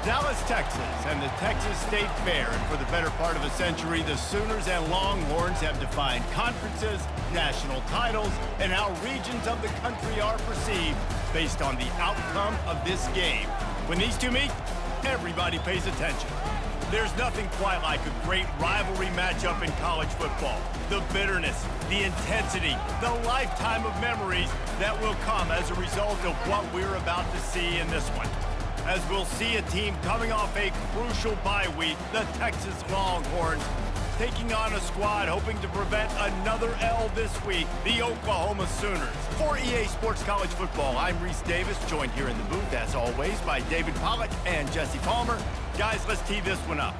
Dallas, Texas, and the Texas State Fair. And for the better part of a century, the Sooners and Longhorns have defined conferences, national titles, and how regions of the country are perceived based on the outcome of this game. When these two meet, everybody pays attention. There's nothing quite like a great rivalry matchup in college football. The bitterness, the intensity, the lifetime of memories that will come as a result of what we're about to see in this one. As we'll see a team coming off a crucial bye week, the Texas Longhorns, taking on a squad hoping to prevent another L this week, the Oklahoma Sooners. For EA Sports College Football, I'm Reese Davis, joined here in the booth, as always, by David Pollack and Jesse Palmer. Guys, let's tee this one up.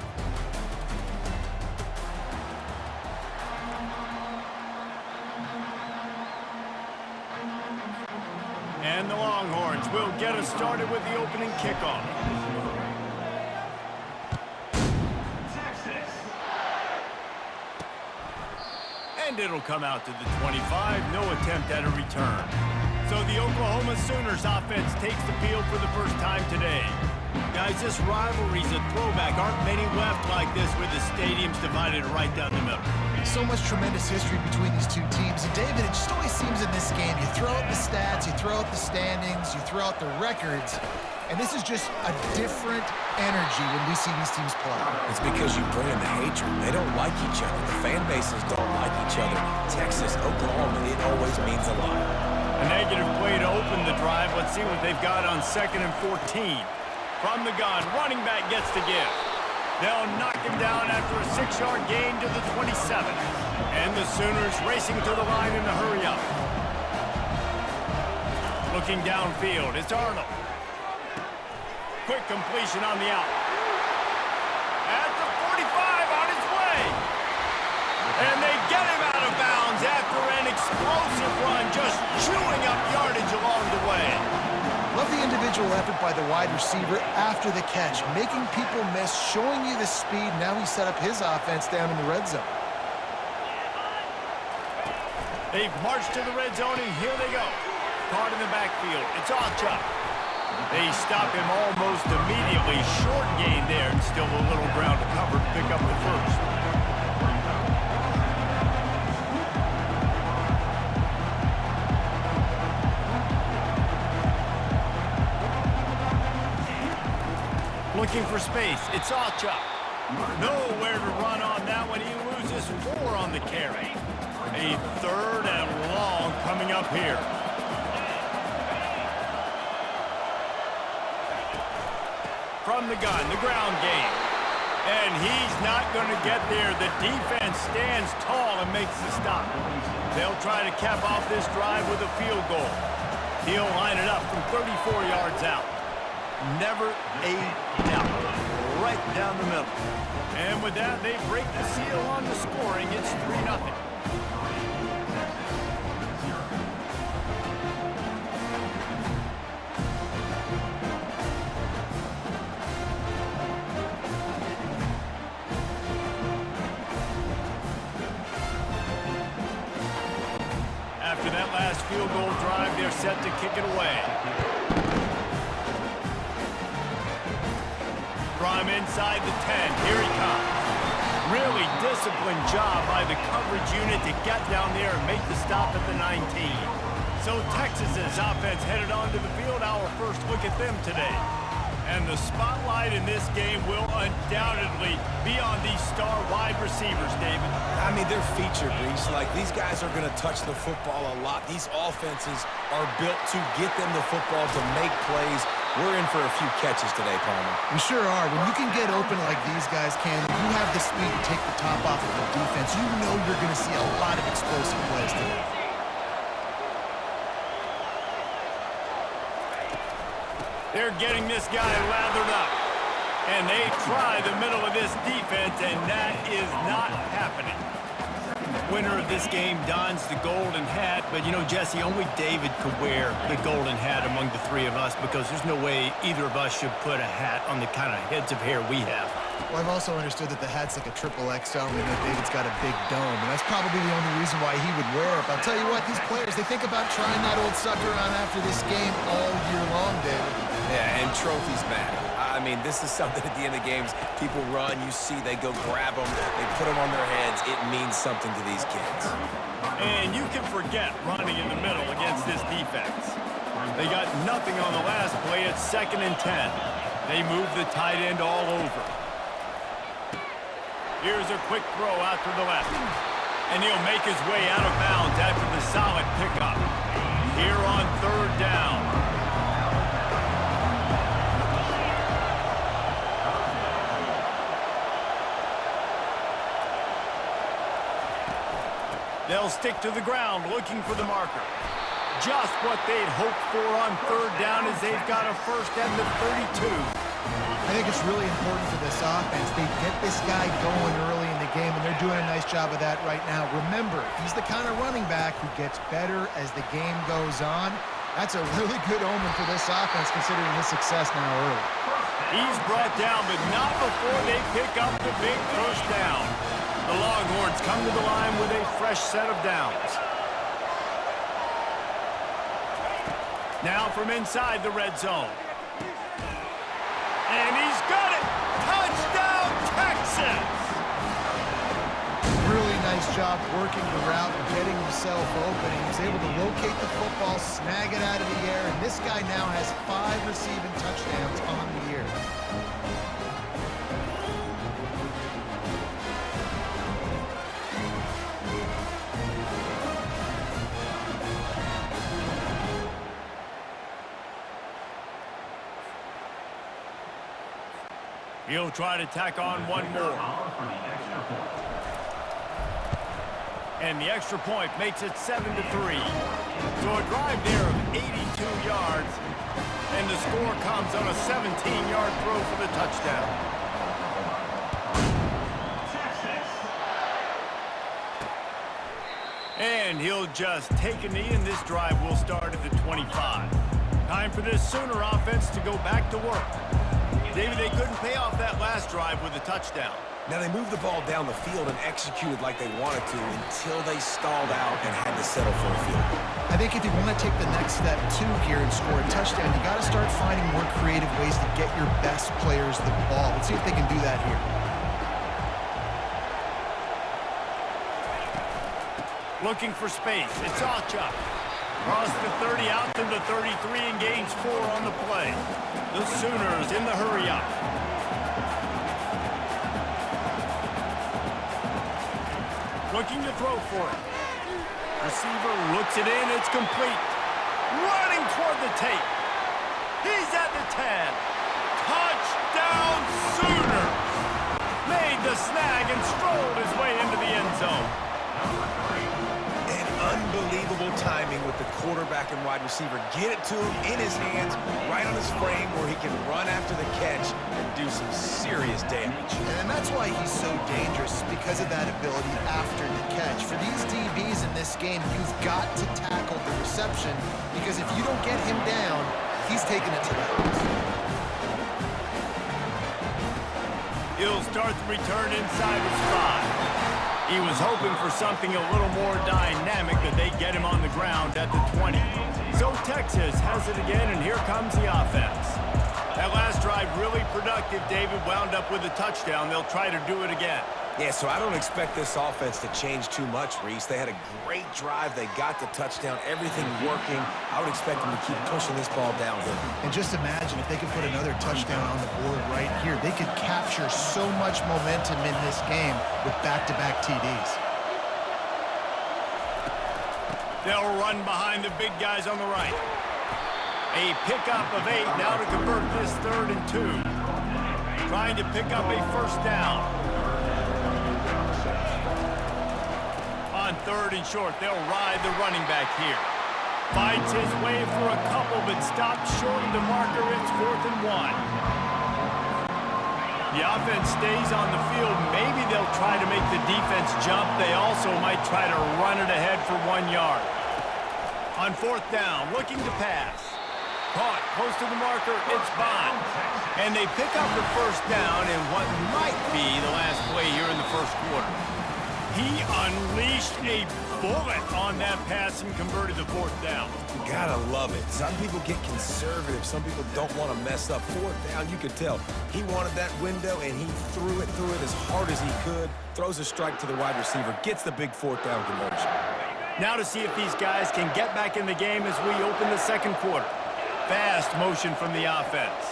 And the Longhorns will get us started with the opening kickoff. And it'll come out to the 25, no attempt at a return. So the Oklahoma Sooners offense takes the field for the first time today. Guys, this rivalry's a throwback. Aren't many left like this with the stadiums divided right down the middle. So much tremendous history between these two teams. And David, it just always seems in this game, you throw out the stats, you throw out the standings, you throw out the records, and this is just a different energy when we see these teams play. It's because you bring in the hatred. They don't like each other. The fan bases don't like each other. Texas, Oklahoma, it always means a lot. A negative play to open the drive. Let's see what they've got on 2nd and 14. From the gun, running back gets to give. They'll knock him down after a 6-yard gain to the 27. And the Sooners racing to the line in a hurry-up. Looking downfield, it's Arnold. Quick completion on the out. At the 45 on his way. And they get him out of bounds after an explosive run, just chewing up yardage along the way. Love the individual effort by the wide receiver after the catch, making people miss, showing you the speed. Now he set up his offense down in the red zone. They've marched to the red zone, and here they go. Caught in the backfield. It's Ochoa. They stop him almost immediately. Short gain there, and still a little ground to cover to pick up the first. Looking for space. It's Ochoa. Nowhere to run on that one. He loses 4 on the carry. A 3rd and long coming up here. From the gun, the ground game. And he's not going to get there. The defense stands tall and makes the stop. They'll try to cap off this drive with a field goal. He'll line it up from 34 yards out. Never a doubt. Right down the middle. And with that, they break the seal on the scoring. It's 3-0. After that last field goal drive, they're set to kick it away. From inside the 10, here he comes. Really disciplined job by the coverage unit to get down there and make the stop at the 19. So Texas's offense headed onto the field. Our first look at them today. And the spotlight in this game will undoubtedly be on these star wide receivers, David. I mean, they're featured, Reese. Like, these guys are going to touch the football a lot. These offenses are built to get them the football, to make plays. We're in for a few catches today, Palmer. We sure are. When you can get open like these guys can, you have the speed to take the top off of the defense. You know you're going to see a lot of explosive plays today. They're getting this guy lathered up. And they try the middle of this defense, and that is not happening. Winner of this game dons the golden hat, but you know, Jesse, only David could wear the golden hat among the three of us because there's no way either of us should put a hat on the kind of heads of hair we have. Well, I've also understood that the hat's like a triple XL, and that David's got a big dome, and that's probably the only reason why he would wear it. But I'll tell you what, these players, they think about trying that old sucker on after this game all year long, David. Yeah, and trophies matter. I I mean, this is something at the end of games. People run, you see, they go grab them, they put them on their heads. It means something to these kids. And you can forget running in the middle against this defense. They got nothing on the last play. It's 2nd and 10. They move the tight end all over. Here's a quick throw out to the left. And he'll make his way out of bounds after the solid pickup. Here on 3rd down. They'll stick to the ground looking for the marker. Just what they'd hoped for on 3rd down as they've got a first at the 32. I think it's really important for this offense. They get this guy going early in the game, and they're doing a nice job of that right now. Remember, he's the kind of running back who gets better as the game goes on. That's a really good omen for this offense, considering his success now early. He's brought down, but not before they pick up the big first down. The Longhorns come to the line with a fresh set of downs. Now from inside the red zone. And he's got it! Touchdown, Texas! Really nice job working the route and getting himself open. He was able to locate the football, snag it out of the air, and this guy now has 5 receiving touchdowns on the year. He'll try to tack on one more. And the extra point makes it 7-3. So a drive there of 82 yards. And the score comes on a 17-yard throw for the touchdown. And he'll just take a knee, and this drive will start at the 25. Time for this Sooner offense to go back to work. David, they couldn't pay off that last drive with a touchdown. Now, they moved the ball down the field and executed like they wanted to until they stalled out and had to settle for a field goal. I think if you want to take the next step, too, here and score a touchdown, you got to start finding more creative ways to get your best players the ball. Let's see if they can do that here. Looking for space. It's Alchuk. Across the 30, out to the 33, and gains 4 on the play. The Sooners in the hurry-up. Looking to throw for it. Receiver looks it in. It's complete. Running toward the tape. He's at the 10. Touchdown, Sooners! Made the snag and strolled his way into the end zone. Unbelievable timing with the quarterback and wide receiver. Get it to him in his hands, right on his frame where he can run after the catch and do some serious damage. And that's why he's so dangerous, because of that ability after the catch. For these DBs in this game, you've got to tackle the reception, because if you don't get him down, he's taking it to the house. He'll start the return inside his 5. He was hoping for something a little more dynamic, but they get him on the ground at the 20. So Texas has it again, and here comes the offense. That last drive really productive. David wound up with a touchdown. They'll try to do it again. Yeah, so I don't expect this offense to change too much, Reese. They had a great drive. They got the touchdown, everything working. I would expect them to keep pushing this ball downhill. And just imagine if they could put another touchdown on the board right here. They could capture so much momentum in this game with back-to-back TDs. They'll run behind the big guys on the right. A pickup of 8 now to convert this 3rd and 2. Trying to pick up a first down. On 3rd and short, they'll ride the running back here. Fights his way for a couple, but stops short of the marker. It's 4th and 1. The offense stays on the field. Maybe they'll try to make the defense jump. They also might try to run it ahead for 1 yard. On 4th down, looking to pass. Caught close to the marker. It's Bond. And they pick up the first down in what might be the last play here in the first quarter. He unleashed a bullet on that pass and converted the fourth down. You gotta love it. Some people get conservative. Some people don't want to mess up. Fourth down, you could tell. He wanted that window, and he threw it as hard as he could. Throws a strike to the wide receiver. Gets the big fourth down conversion. Now to see if these guys can get back in the game as we open the second quarter. Fast motion from the offense.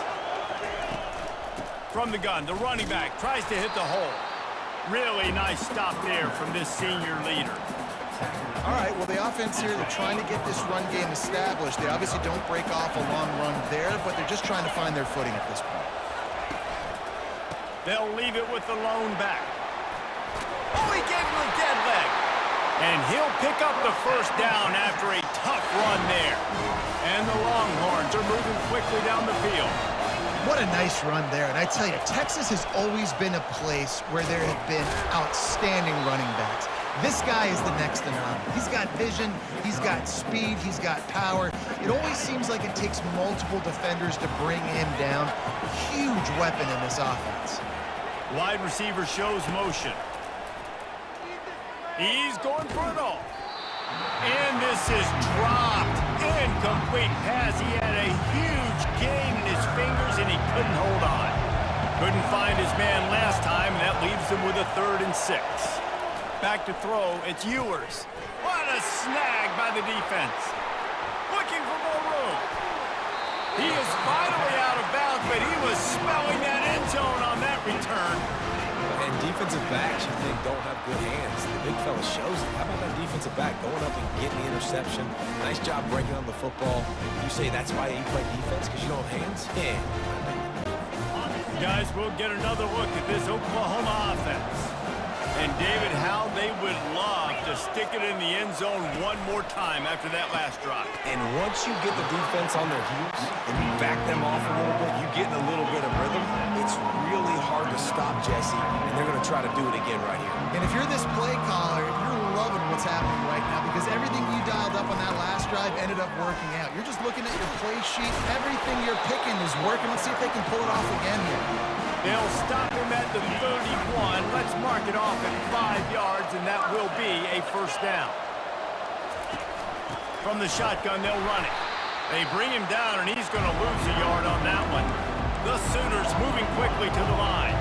From the gun, the running back tries to hit the hole. Really nice stop there from this senior leader. All right, well, the offense here, they're trying to get this run game established. They obviously don't break off a long run there, but they're just trying to find their footing at this point. They'll leave it with the lone back. Oh, he gave him a dead leg. And he'll pick up the first down after a tough run there. And the Longhorns are moving quickly down the field. What a nice run there. And I tell you, Texas has always been a place where there have been outstanding running backs. This guy is the next in line. He's got vision, he's got speed, he's got power. It always seems like it takes multiple defenders to bring him down. Huge weapon in this offense. Wide receiver shows motion. He's going for it all. And this is dropped. Incomplete pass. He had a huge gain in his fingers, and he couldn't hold on. Couldn't find his man last time, and that leaves him with a 3rd and 6. Back to throw. It's Ewers. What a snag by the defense. Looking for more room. He is finally out of bounds, but he was smelling that end zone on that return. And defensive backs, you think, don't have good hands. The big fella shows it. How about that defensive back going up and getting the interception? Nice job breaking on the football. You say that's why you play defense, because you don't have hands? Yeah. Guys, we'll get another look at this Oklahoma offense. And, David, how they would love to stick it in the end zone one more time after that last drive. And once you get the defense on their heels and you back them off a little bit, you get in a little bit of rhythm, it's really hard to stop Jesse, and they're going to try to do it again right here. And if you're this play caller, you're loving what's happening right now because everything you dialed up on that last drive ended up working out. You're just looking at your play sheet. Everything you're picking is working. Let's see if they can pull it off again here. They'll stop him at the 31. Let's mark it off at 5 yards, and that will be a first down. From the shotgun, they'll run it. They bring him down, and he's going to lose a yard on that one. The Sooners moving quickly to the line.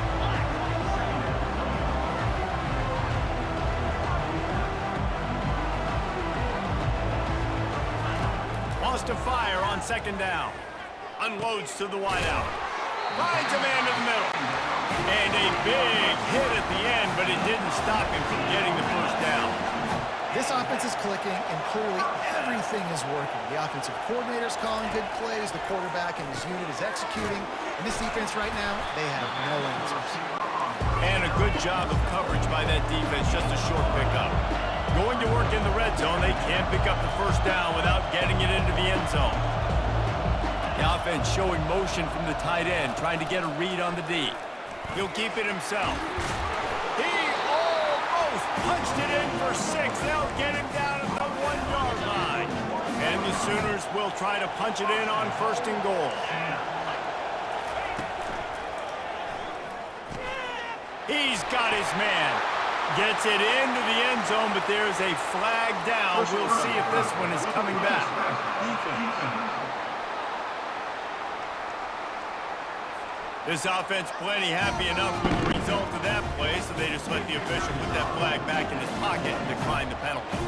Wants to fire on 2nd down. Unloads to the wideout. Finds a man in the middle. And a big hit at the end, but it didn't stop him from getting the first down. This offense is clicking, and clearly everything is working. The offensive coordinator's calling good plays. The quarterback and his unit is executing. And this defense right now, they have no answers. And a good job of coverage by that defense, just a short pickup. Going to work in the red zone, they can't pick up the first down without getting it into the end zone. The offense showing motion from the tight end, trying to get a read on the D. He'll keep it himself. He almost punched it in for 6. They'll get him down at the 1-yard line. And the Sooners will try to punch it in on 1st and goal. He's got his man. Gets it into the end zone, but there's a flag down. We'll see if this one is coming back. This offense plenty happy enough with the result of that play, so they just let the official put that flag back in his pocket and decline the penalty.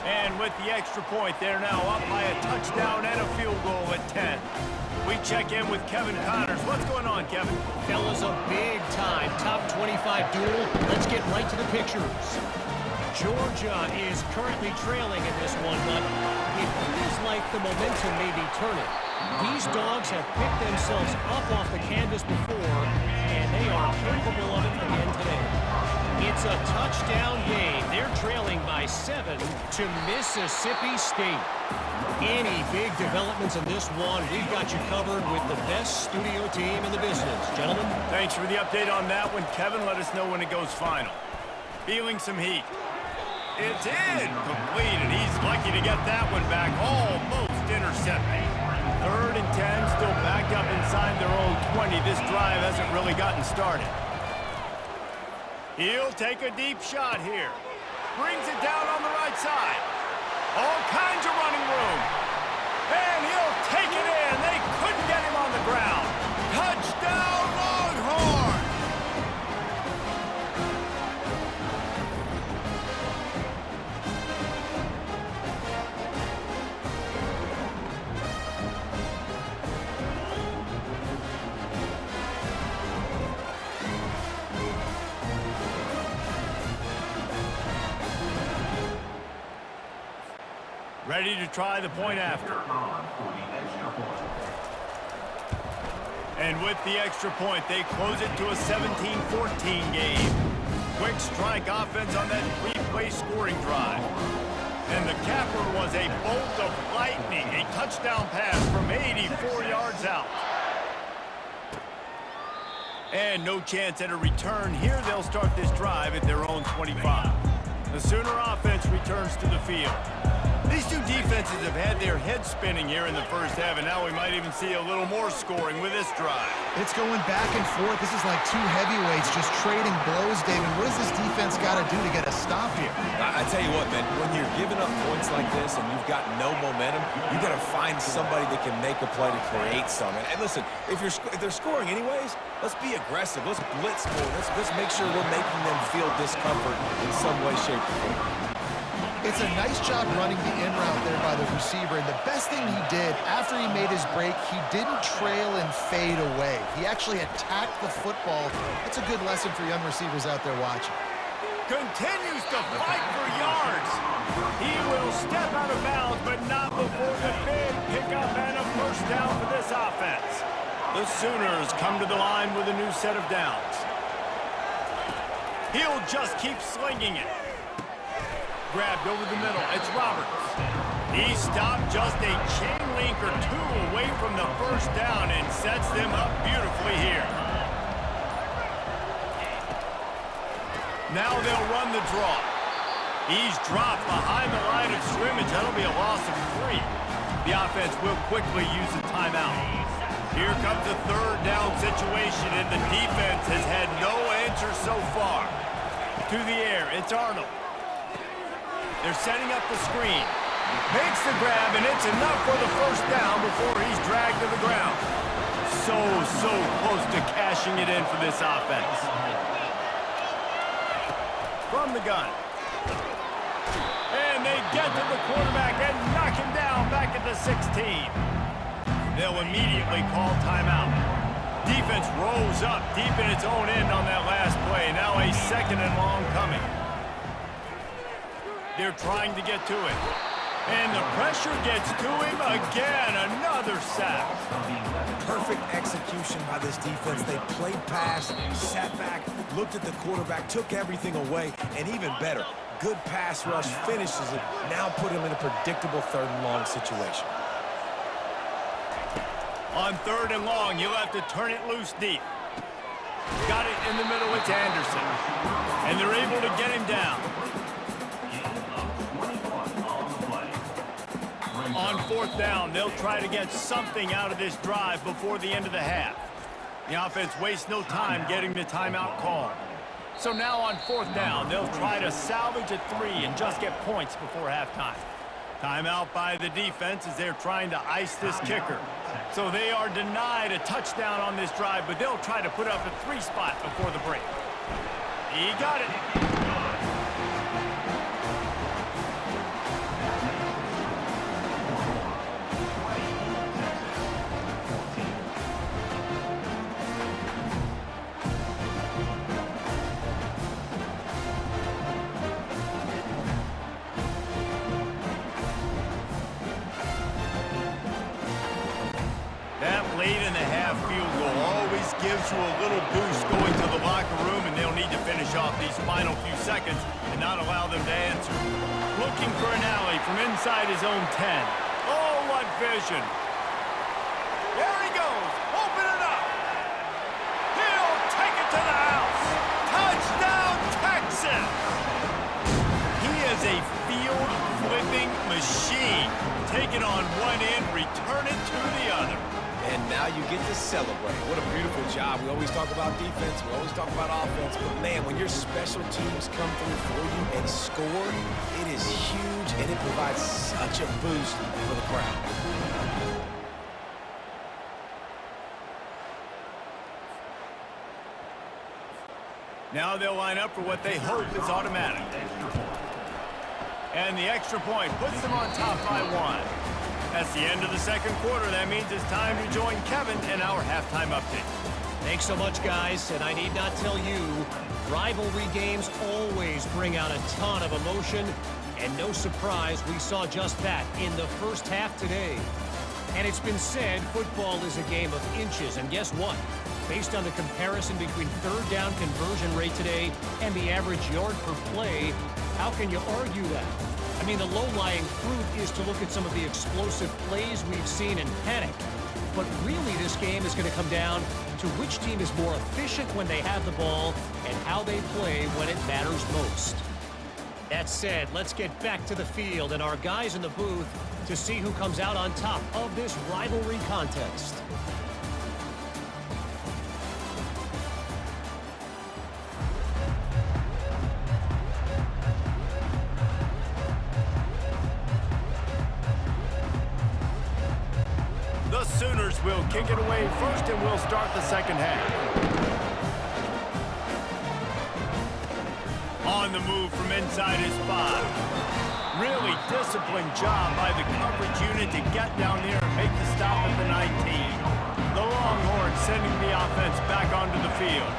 And with the extra point, they're now up by a touchdown and a field goal at 10. We check in with Kevin Connors. What's going on, Kevin? Fellas, a big-time top 25 duel. Let's get right to the pictures. Georgia is currently trailing in this one, but it feels like the momentum may be turning. These dogs have picked themselves up off the canvas before, and they are capable of it again today. It's a touchdown game. They're trailing by 7 to Mississippi State. Any big developments in this one, we've got you covered with the best studio team in the business. Gentlemen. Thanks for the update on that one, Kevin. Let us know when it goes final. Feeling some heat. It's incomplete, and he's lucky to get that one back. Almost intercepted. 3rd and 10, still backed up inside their own 20. This drive hasn't really gotten started. He'll take a deep shot here. Brings it down on the right side. All kinds of running room. And he'll take it in. They couldn't get him on the ground. Touchdown, Longhorns! Ready to try the point after. And with the extra point, they close it to a 17-14 game. Quick strike offense on that three-play scoring drive. And the capper was a bolt of lightning, a touchdown pass from 84 yards out. And no chance at a return. Here they'll start this drive at their own 25. The Sooner offense returns to the field. These two defenses have had their heads spinning here in the first half, and now we might even see a little more scoring with this drive. It's going back and forth. This is like two heavyweights just trading blows, David. What does this defense got to do to get a stop here? I tell you what, man, when you're giving up points like this and you've got no momentum, you got to find somebody that can make a play to create some. And listen, if they're scoring anyways, let's be aggressive. Let's blitz more. Let's make sure we're making them feel discomfort in some way, shape, or form. It's a nice job running the in route there by the receiver, and the best thing he did after he made his break, he didn't trail and fade away. He actually attacked the football. That's a good lesson for young receivers out there watching. Continues to fight for yards. He will step out of bounds, but not before the big pickup and a first down for this offense. The Sooners come to the line with a new set of downs. He'll just keep slinging it. Grabbed over the middle. It's Roberts. He stopped just a chain link or two away from the first down and sets them up beautifully here. Now they'll run the draw. He's dropped behind the line of scrimmage. That'll be a loss of 3. The offense will quickly use a timeout. Here comes a third down situation, and the defense has had no answer so far. To the air, it's Arnold. They're setting up the screen. Makes the grab, and it's enough for the first down before he's dragged to the ground. So close to cashing it in for this offense. From the gun. And they get to the quarterback and knock him down back at the 16. They'll immediately call timeout. Defense rolls up deep in its own end on that last play. Now a second and long coming. They're trying to get to it. And the pressure gets to him again. Another sack. Perfect execution by this defense. They played pass, sat back, looked at the quarterback, took everything away, and even better, good pass rush, finishes it, now put him in a predictable third and long situation. On third and long, you'll have to turn it loose deep. Got it in the middle, it's Anderson. And they're able to get him down. On fourth down, they'll try to get something out of this drive before the end of the half. The offense wastes no time getting the timeout called. So now on fourth down, they'll try to salvage a 3 and just get points before halftime. Timeout by the defense as they're trying to ice this kicker. So they are denied a touchdown on this drive, but they'll try to put up a 3 spot before the break. He got it. Late in the half field goal always gives you a little boost going to the locker room, and they'll need to finish off these final few seconds and not allow them to answer. Looking for an alley from inside his own 10. Oh, what vision. There he goes. Open it up. He'll take it to the house. Touchdown, Texas. He is a field-flipping machine. Take it on one end, return it to the other. And now now you get to celebrate. What a beautiful job. We always talk about defense. We always talk about offense. But, man, when your special teams come through for you and score, it is huge, and it provides such a boost for the crowd. Now they'll line up for what they hope is automatic. And the extra point puts them on top by 1. That's the end of the second quarter. That means it's time to join Kevin in our halftime update. Thanks so much, guys, and I need not tell you, rivalry games always bring out a ton of emotion, and no surprise we saw just that in the first half today. And it's been said football is a game of inches, and guess what? Based on the comparison between third down conversion rate today and the average yard per play, how can you argue that? I mean, the low-lying fruit is to look at some of the explosive plays we've seen and panic. But really, this game is going to come down to which team is more efficient when they have the ball and how they play when it matters most. That said, let's get back to the field and our guys in the booth to see who comes out on top of this rivalry contest. The Sooners will kick it away first, and we'll start the second half. On the move from inside his 5. Really disciplined job by the coverage unit to get down there and make the stop at the 19. The Longhorns sending the offense back onto the field.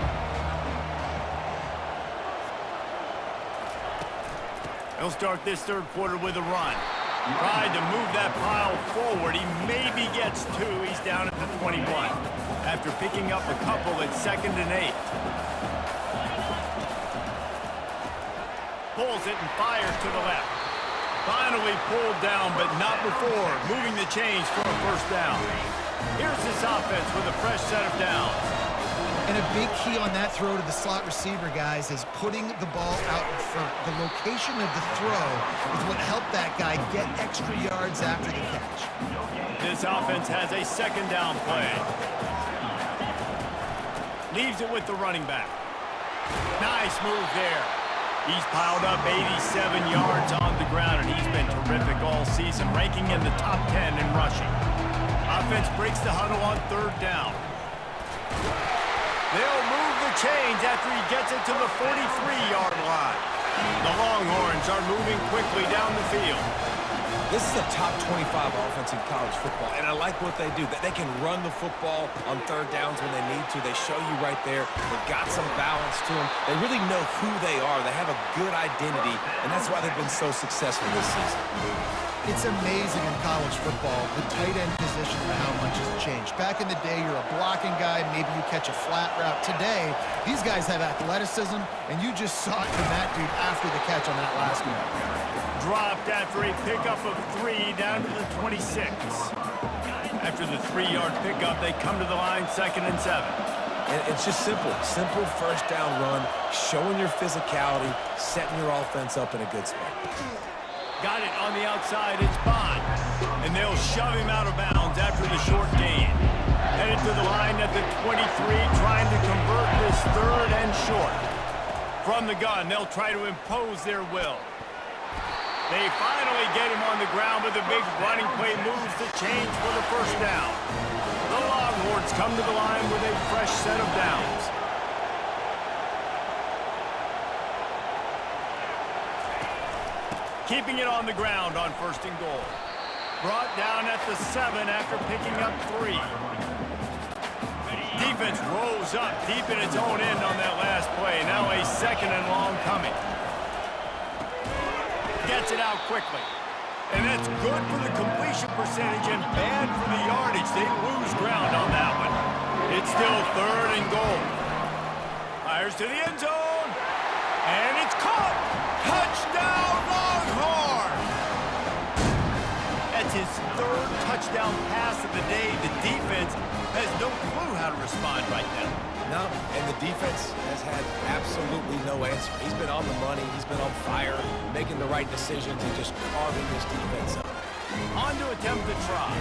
He'll start this third quarter with a run. Tried to move that pile forward. He maybe gets 2. He's down at the 21. After picking up a couple at 2nd and 8. Pulls it and fires to the left. Finally pulled down, but not before moving the chains for a first down. Here's this offense with a fresh set of downs. And a big key on that throw to the slot receiver, guys, is putting the ball out in front. The location of the throw is what helped that guy get extra yards after the catch. This offense has a second down play. Leaves it with the running back. Nice move there. He's piled up 87 yards on the ground, and he's been terrific all season, ranking in the top 10 in rushing. Offense breaks the huddle on third down. They'll move the chains after he gets it to the 43-yard line. The Longhorns are moving quickly down the field. This is a top 25 offense in college football, and I like what they do. They can run the football on third downs when they need to. They show you right there. They've got some balance to them. They really know who they are. They have a good identity, and that's why they've been so successful this season. It's amazing in college football, the tight end position and how much has changed. Back in the day, you're a blocking guy, maybe you catch a flat route. Today, these guys have athleticism, and you just saw it from that dude after the catch on that last one. Dropped after a pickup of 3 down to the 26. After the 3-yard pickup, they come to the line 2nd and 7. And it's just simple. Simple first down run, showing your physicality, setting your offense up in a good spot. Got it on the outside, it's Bond. And they'll shove him out of bounds after the short gain. Headed to the line at the 23, trying to convert this third and short. From the gun, they'll try to impose their will. They finally get him on the ground, but the big running play moves the chains for the first down. The Longhorns come to the line with a fresh set of downs. Keeping it on the ground on 1st and goal. Brought down at the 7 after picking up 3. Defense rolls up deep in its own end on that last play. Now a 2nd and long coming. Gets it out quickly. And that's good for the completion percentage and bad for the yardage. They lose ground on that one. It's still 3rd and goal. Fires to the end zone. And it's caught. Touchdown Longhorns! That's his 3rd touchdown pass of the day. The defense has no clue how to respond right now. No, and the defense has had absolutely no answer. He's been on the money. He's been on fire, making the right decisions and just carving this defense up. On to attempt the try.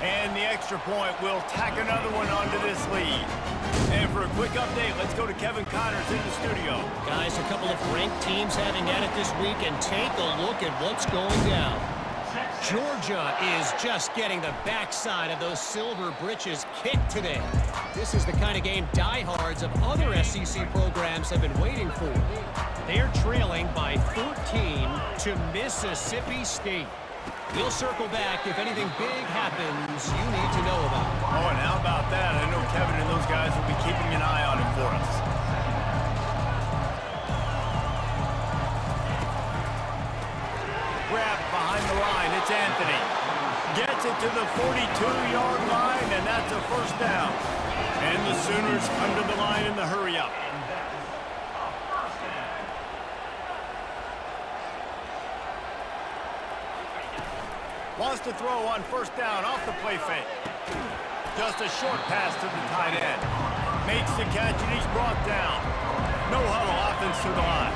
And the extra point will tack another one onto this lead. And for a quick update, let's go to Kevin Connors in the studio. Guys, a couple of ranked teams having at it this week, and take a look at what's going down. Georgia is just getting the backside of those silver britches kicked today. This is the kind of game diehards of other SEC programs have been waiting for. They're trailing by 14 to Mississippi State. We'll circle back if anything big happens you need to know about. Oh, and how about that? I know Kevin and those guys will be keeping an eye on it for us. Grab behind the line. It's Anthony. Gets it to the 42-yard line, and that's a first down. And the Sooners come to the line in the hurry-up. Wants to throw on first down off the play fake. Just a short pass to the tight end. Makes the catch, and he's brought down. No huddle, offense to the line.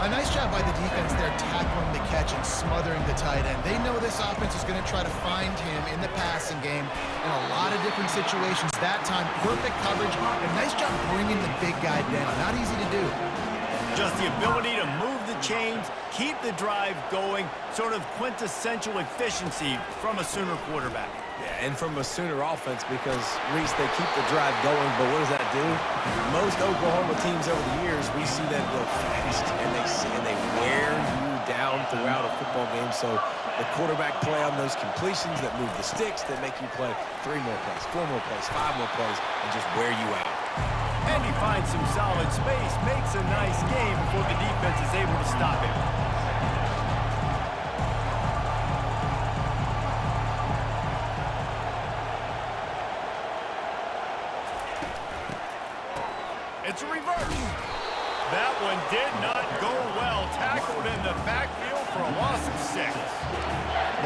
A nice job by the defense there tackling the catch and smothering the tight end. They know this offense is going to try to find him in the passing game in a lot of different situations. That time, perfect coverage, and nice job bringing the big guy down. Not easy to do. Just the ability to move the chains, keep the drive going, sort of quintessential efficiency from a Sooner quarterback. Yeah, and from a Sooner offense because, Reese, they keep the drive going, but what does that do? Most Oklahoma teams over the years, we see them go fast, and they wear you down throughout a football game. So the quarterback play on those completions that move the sticks, that make you play 3 more plays, 4 more plays, 5 more plays, and just wear you out. And he finds some solid space, makes a nice game before the defense is able to stop him. It's a reverse. That one did not go well. Tackled in the backfield for a loss of 6.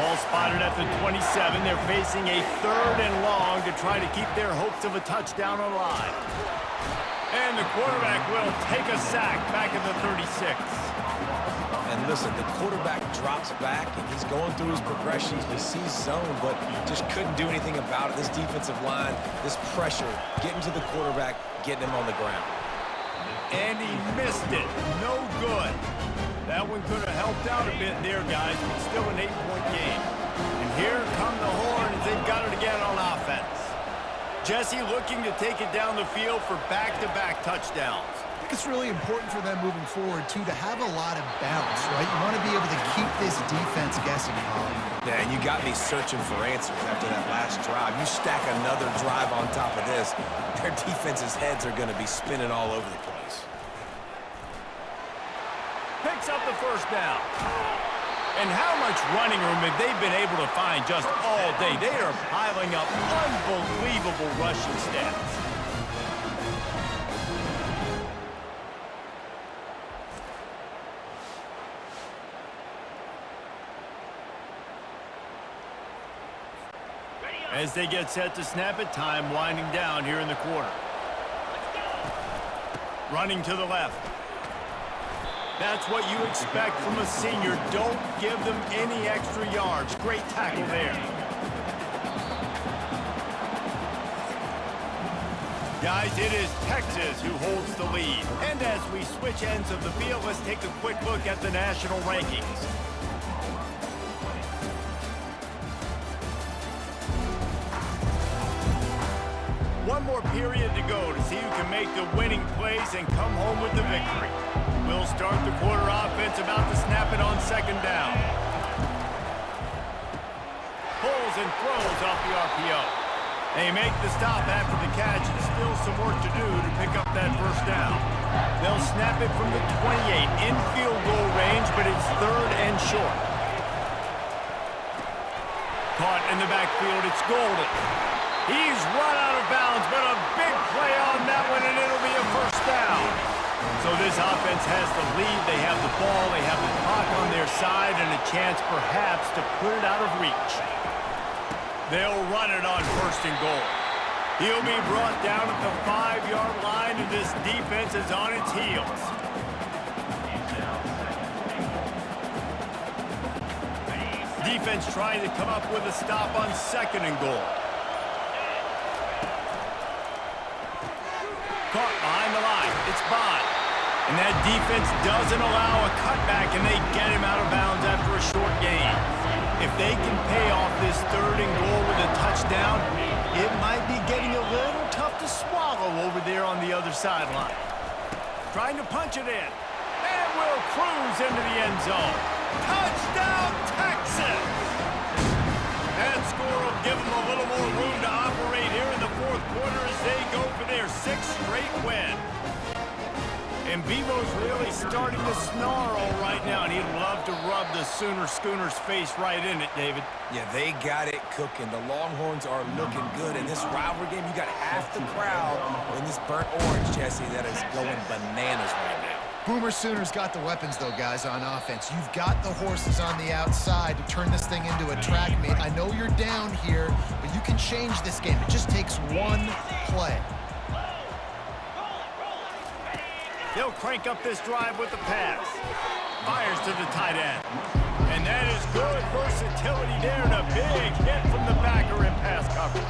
Ball spotted at the 27. They're facing a 3rd and long to try to keep their hopes of a touchdown alive. And the quarterback will take a sack back at the 36. And listen, the quarterback drops back, and he's going through his progressions. He sees zone, but just couldn't do anything about it. This defensive line, this pressure, getting to the quarterback, getting him on the ground. And he missed it. No good. That one could have helped out a bit there, guys, but still an 8-point game. And here come the Horns. They've got it again on offense. Jesse looking to take it down the field for back-to-back touchdowns. I think it's really important for them moving forward, too, to have a lot of bounce, right? You want to be able to keep this defense guessing, Colin. Yeah, and you got me searching for answers after that last drive. You stack another drive on top of this, their defense's heads are going to be spinning all over the place. Picks up the first down. And how much running room have they been able to find just all day? They are piling up unbelievable rushing stats. As they get set to snap it, time winding down here in the quarter. Running to the left. That's what you expect from a senior. Don't give them any extra yards. Great tackle there. Guys, it is Texas who holds the lead. And as we switch ends of the field, let's take a quick look at the national rankings. One more period to go to see who can make the winning plays and come home with the victory. We'll start the quarter offense, about to snap it on 2nd down. Pulls and throws off the RPO. They make the stop after the catch, and still some work to do to pick up that first down. They'll snap it from the 28 in field goal range, but it's 3rd and short. Caught in the backfield, it's Golden. He's run out of bounds, but a big play on that one, and it'll be a first down. So this offense has the lead. They have the ball. They have the clock on their side and a chance perhaps to put it out of reach. They'll run it on 1st and goal. He'll be brought down at the 5-yard line, and this defense is on its heels. Defense trying to come up with a stop on 2nd and goal. Caught behind the line. It's Bond. And that defense doesn't allow a cutback, and they get him out of bounds after a short gain. If they can pay off this 3rd and goal with a touchdown, it might be getting a little tough to swallow over there on the other sideline. Trying to punch it in. And will cruise into the end zone. Touchdown, Texas! That score will give them a little more room to operate here in the 4th quarter as they go for their 6th straight win. And Bevo's really starting to snarl right now, and he'd love to rub the Sooner Schooner's face right in it, David. Yeah, they got it cooking. The Longhorns are looking good. In this rivalry game, you got half the crowd in this burnt orange, Jesse, that is going bananas right now. Boomer Sooners got the weapons, though, guys, on offense. You've got the horses on the outside to turn this thing into a track meet. I know you're down here, but you can change this game. It just takes one play. He'll crank up this drive with the pass. Fires to the tight end. And that is good versatility there, and a big hit from the backer in pass coverage.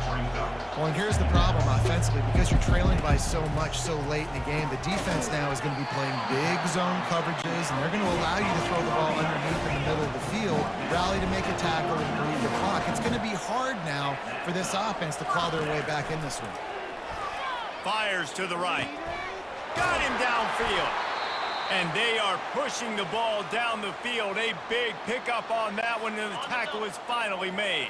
Well, and here's the problem offensively. Because you're trailing by so much so late in the game, the defense now is going to be playing big zone coverages, and they're going to allow you to throw the ball underneath in the middle of the field, rally to make a tackle, and bleed the clock. It's going to be hard now for this offense to claw their way back in this one. Fires to the right. Got him downfield. And they are pushing the ball down the field. A big pickup on that one, and the tackle is finally made.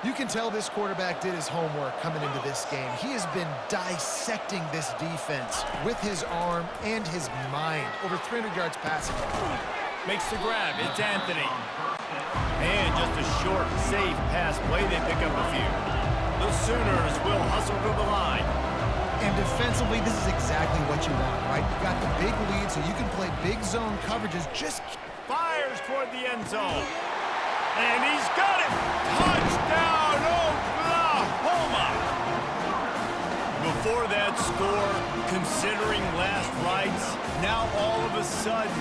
You can tell this quarterback did his homework coming into this game. He has been dissecting this defense with his arm and his mind. Over 300 yards passing. Makes the grab. It's Anthony. And just a short, safe pass play. They pick up a few. The Sooners will hustle to the line. And defensively, this is exactly what you want, right? You got the big lead, so you can play big zone coverages. Just fires toward the end zone. And he's got it. Touchdown, Oklahoma. Before that score, considering last rites, now all of a sudden,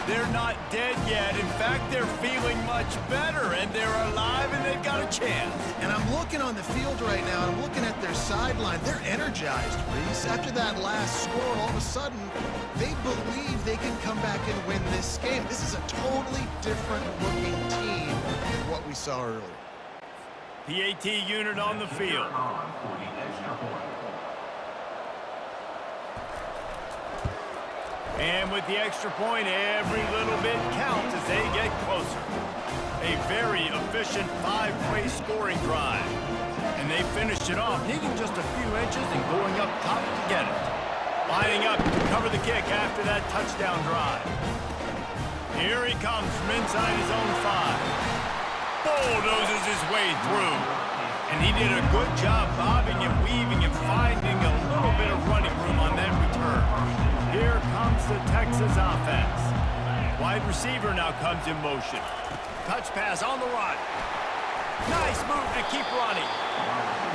they're not dead yet. In fact, they're feeling much better, and they're alive, and they've got a chance. And I'm looking on the field right now, and I'm looking at their sideline. They're energized, Reese. After that last score, all of a sudden, they believe they can come back and win this game. This is a totally different-looking team than what we saw earlier. PAT unit on the field. And with the extra point, every little bit counts as they get closer. A very efficient 5-play scoring drive. And they finished it off, needing just a few inches and going up top to get it. Lining up to cover the kick after that touchdown drive. Here he comes from inside his own 5. Bulldozes his way through. And he did a good job bobbing and weaving and finding a little bit of running room on that return. Here comes the Texas offense. Wide receiver now comes in motion. Touch pass on the run. Nice move to keep running.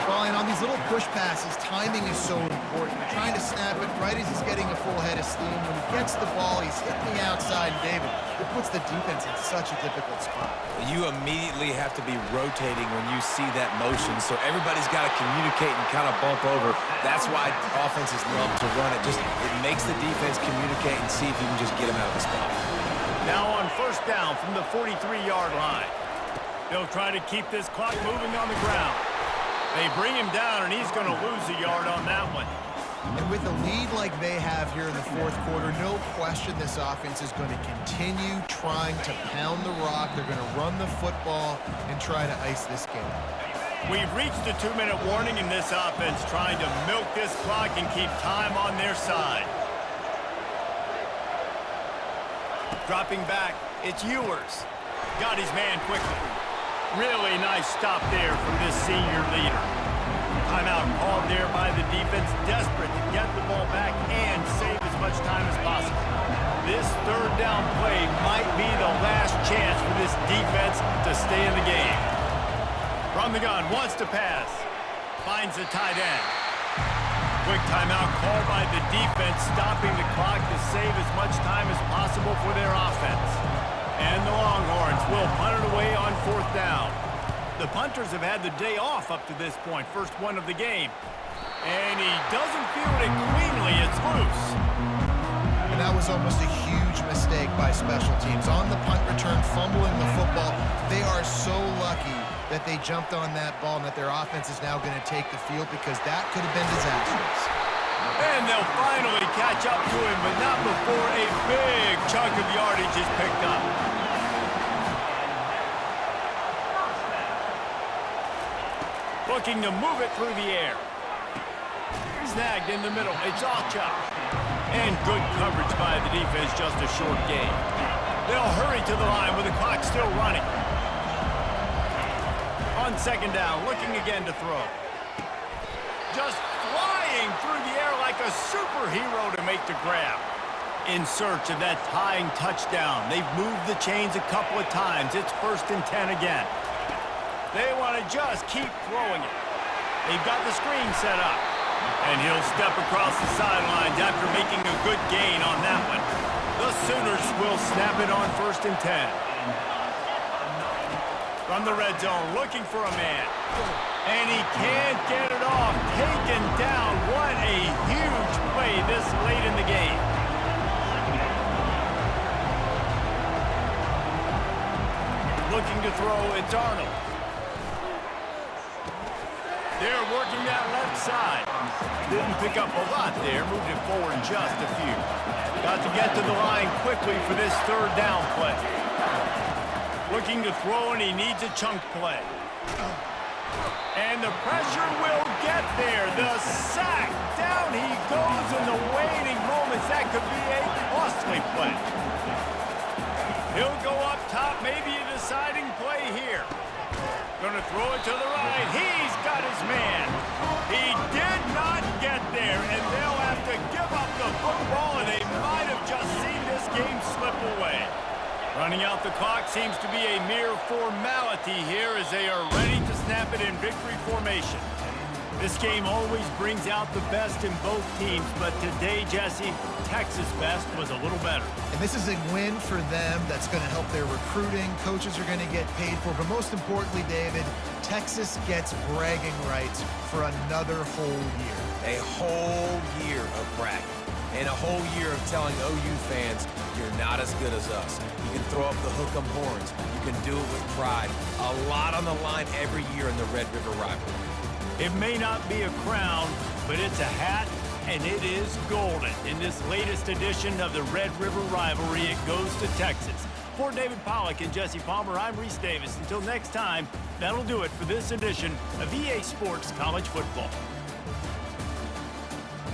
Well, and on these little push passes, timing is so important. You're trying to snap it right as he's getting a full head of steam. When he gets the ball, he's hitting the outside, David. It puts the defense in such a difficult spot. You immediately have to be rotating when you see that motion, so everybody's got to communicate and kind of bump over. That's why offenses love to run it. It makes the defense communicate and see if you can just get him out of the spot. Now on first down from the 43-yard line. They'll try to keep this clock moving on the ground. They bring him down, and he's going to lose a yard on that one. And with a lead like they have here in the 4th quarter, no question this offense is going to continue trying to pound the rock. They're going to run the football and try to ice this game. We've reached a 2-minute warning in this offense, trying to milk this clock and keep time on their side. Dropping back, it's Ewers. Got his man quickly. Really nice stop there from this senior leader. Timeout called there by the defense, desperate to get the ball back and save as much time as possible. This 3rd down play might be the last chance for this defense to stay in the game. From the gun, wants to pass. Finds the tight end. Quick timeout called by the defense, stopping the clock to save as much time as possible for their offense. And the Longhorns will punt it away on 4th down. The punters have had the day off up to this point, first one of the game. And he doesn't field it cleanly, it's loose. And that was almost a huge mistake by special teams. On the punt return, fumbling the football, they are so lucky that they jumped on that ball and that their offense is now going to take the field because that could have been disastrous. And they'll finally catch up to him, but not before a big chunk of yardage is picked up. Looking to move it through the air. Snagged in the middle. It's Achop. And good coverage by the defense, just a short gain. They'll hurry to the line with the clock still running. On 2nd down, looking again to throw. Just flying through the air like a superhero to make the grab. In search of that tying touchdown. They've moved the chains a couple of times. It's 1st and 10 again. They want to just keep throwing it. They've got the screen set up. And he'll step across the sidelines after making a good gain on that one. The Sooners will snap it on 1st and 10. From the red zone, looking for a man. And he can't get it off. Taken down. What a huge play this late in the game. Looking to throw, it's Arnold. They're working that left side. Didn't pick up a lot there. Moved it forward just a few. Got to get to the line quickly for this 3rd down play. Looking to throw, and he needs a chunk play. And the pressure will get there. The sack. Down he goes in the waning moments. That could be a costly play. He'll go up top. Maybe a deciding play here. Going to throw it to the right. He's got his man. He did not get there, and they'll have to give up the football, and they might have just seen this game slip away. Running out the clock seems to be a mere formality here as they are ready to snap it in victory formation. This game always brings out the best in both teams, but today, Jesse, Texas' best was a little better. And this is a win for them that's going to help their recruiting. Coaches are going to get paid for. But most importantly, David, Texas gets bragging rights for another whole year. A whole year of bragging. And a whole year of telling OU fans, you're not as good as us. You can throw up the hook 'em horns. You can do it with pride. A lot on the line every year in the Red River rivalry. It may not be a crown, but it's a hat, and it is golden. In this latest edition of the Red River rivalry, it goes to Texas. For David Pollack and Jesse Palmer, I'm Reese Davis. Until next time, that'll do it for this edition of EA Sports College Football.